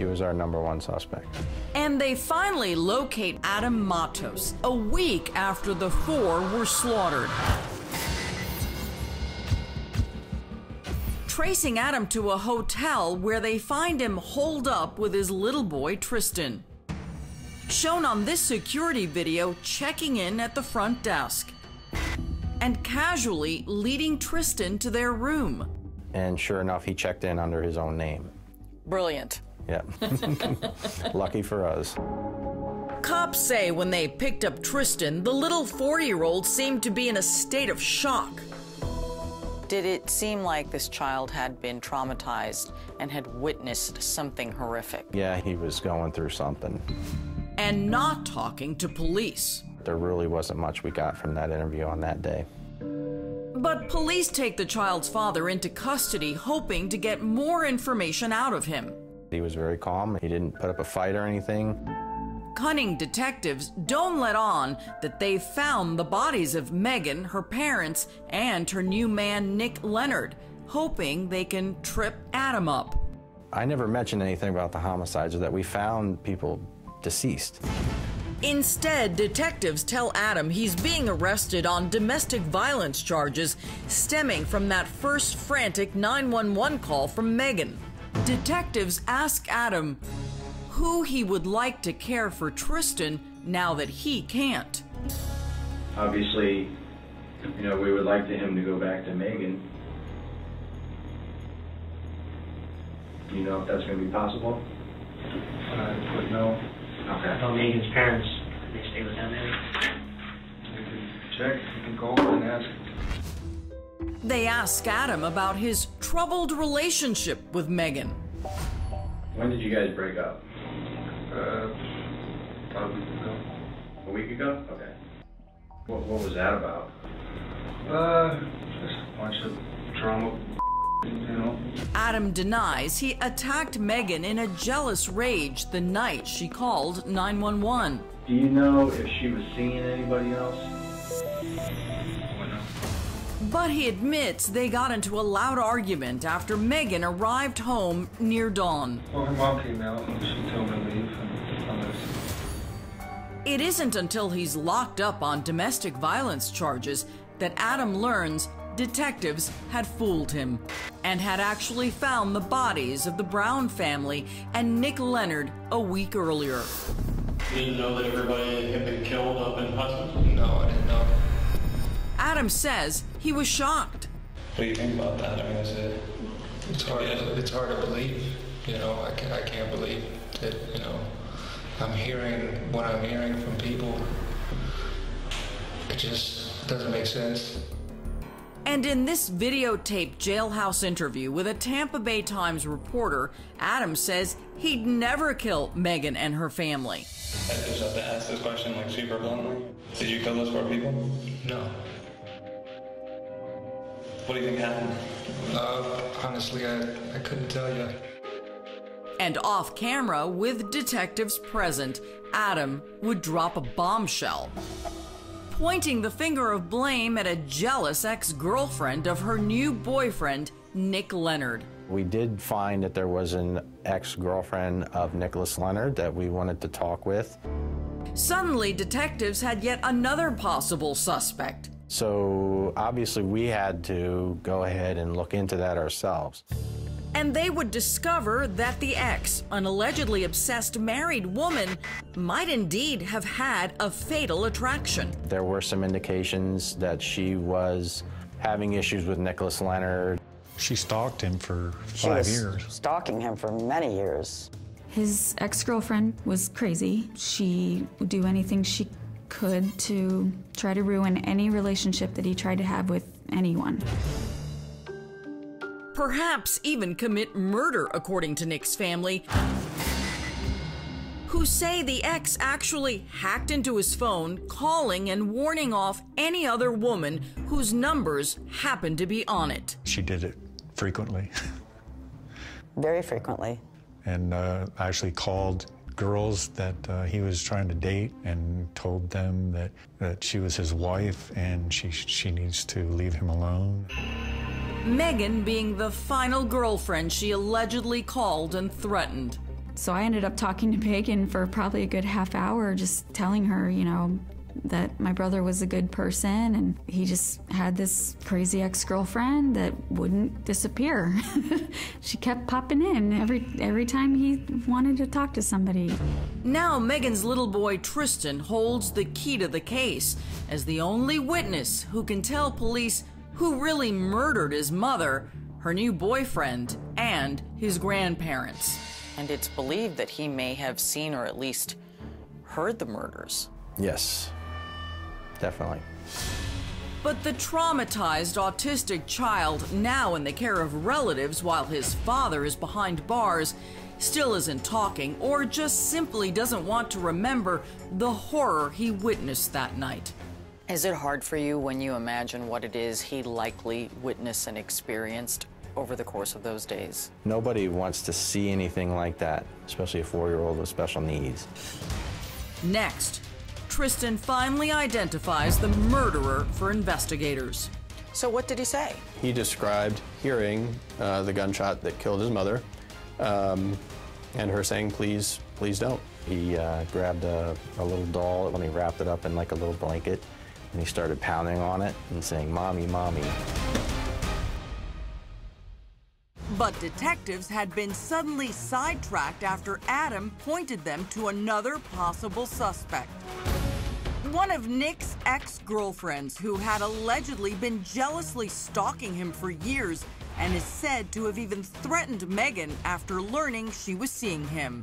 He was our #1 suspect. And they finally locate Adam Matos a week after the 4 were slaughtered. Tracing Adam to a hotel where they find him holed up with his little boy Tristan. Shown on this security video checking in at the front desk and casually leading Tristan to their room. And sure enough, he checked in under his own name. Brilliant. Yeah. Lucky for us. Cops say when they picked up Tristan, the little 4-year-old seemed to be in a state of shock. Did it seem like this child had been traumatized and had witnessed something horrific? Yeah, he was going through something. And not talking to police. There really wasn't much we got from that interview on that day. But police take the child's father into custody, hoping to get more information out of him. He was very calm. He didn't put up a fight or anything. Cunning detectives don't let on that they've found the bodies of Megan, her parents, and her new man, Nick Leonard, hoping they can trip Adam up. I never mentioned anything about the homicides or that we found people deceased. Instead, detectives tell Adam he's being arrested on domestic violence charges stemming from that first frantic 911 call from Megan. Detectives ask Adam who he would like to care for Tristan now that he can't. Obviously, you know, we would like him to go back to Megan. Do you know if that's going to be possible? I would know. Okay. About Megan's parents. Can they stay with them maybe? You can check. You can call and ask. They ask Adam about his troubled relationship with Megan. When did you guys break up? About a week ago. A week ago? Okay. What was that about? Just a bunch of drama, you know. Adam denies he attacked Megan in a jealous rage the night she called 911. Do you know if she was seeing anybody else? But he admits they got into a loud argument after Megan arrived home near dawn. Well, her mom came out and she told me to leave and I left. It isn't until he's locked up on domestic violence charges that Adam learns detectives had fooled him and had actually found the bodies of the Brown family and Nick Leonard a week earlier. You didn't know that everybody had been killed up in Hudson? No, I didn't know. Adam says he was shocked. What do you think about that? I mean, It's hard to believe. You know, I can't believe that, you know, I'm hearing what I'm hearing from people. It just doesn't make sense. And in this videotaped jailhouse interview with a Tampa Bay Times reporter, Adam says he'd never kill Megan and her family. I just have to ask this question like super bluntly. Did you kill those 4 people? No. What do you think happened? Honestly, I couldn't tell you. And off camera, with detectives present, Adam would drop a bombshell, pointing the finger of blame at a jealous ex-girlfriend of her new boyfriend, Nick Leonard. We did find that there was an ex-girlfriend of Nicholas Leonard that we wanted to talk with. Suddenly, detectives had yet another possible suspect. So obviously we had to go ahead and look into that ourselves. And they would discover that the ex, an allegedly obsessed married woman, might indeed have had a fatal attraction. There were some indications that she was having issues with Nicholas Leonard. She stalked him for 5 years. Stalking him for many years. His ex-girlfriend was crazy. She would do anything she could to try to ruin any relationship that he tried to have with anyone. Perhaps even commit murder, according to Nick's family, who say the ex actually hacked into his phone, calling and warning off any other woman whose numbers happened to be on it. She did it frequently. Very frequently. And actually called girls that he was trying to date and told them that she was his wife and she needs to leave him alone. Megan being the final girlfriend she allegedly called and threatened. So I ended up talking to Megan for probably a good half hour, just telling her, you know, that my brother was a good person and he just had this crazy ex-girlfriend that wouldn't disappear. She kept popping in every time he wanted to talk to somebody. Now Megan's little boy Tristan holds the key to the case as the only witness who can tell police who really murdered his mother, her new boyfriend, and his grandparents. And it's believed that he may have seen or at least heard the murders. Yes, definitely. But the traumatized autistic child, now in the care of relatives while his father is behind bars, still isn't talking or just simply doesn't want to remember the horror he witnessed that night. Is it hard for you when you imagine what it is he likely witnessed and experienced over the course of those days? Nobody wants to see anything like that, especially a 4-year-old with special needs. Next, Tristan finally identifies the murderer for investigators. So what did he say? He described hearing the gunshot that killed his mother and her saying, please, please don't. He grabbed a little doll and he wrapped it up in like a little blanket and he started pounding on it and saying, "Mommy, mommy." But detectives had been suddenly sidetracked after Adam pointed them to another possible suspect. One of Nick's ex-girlfriends who had allegedly been jealously stalking him for years and is said to have even threatened Megan after learning she was seeing him.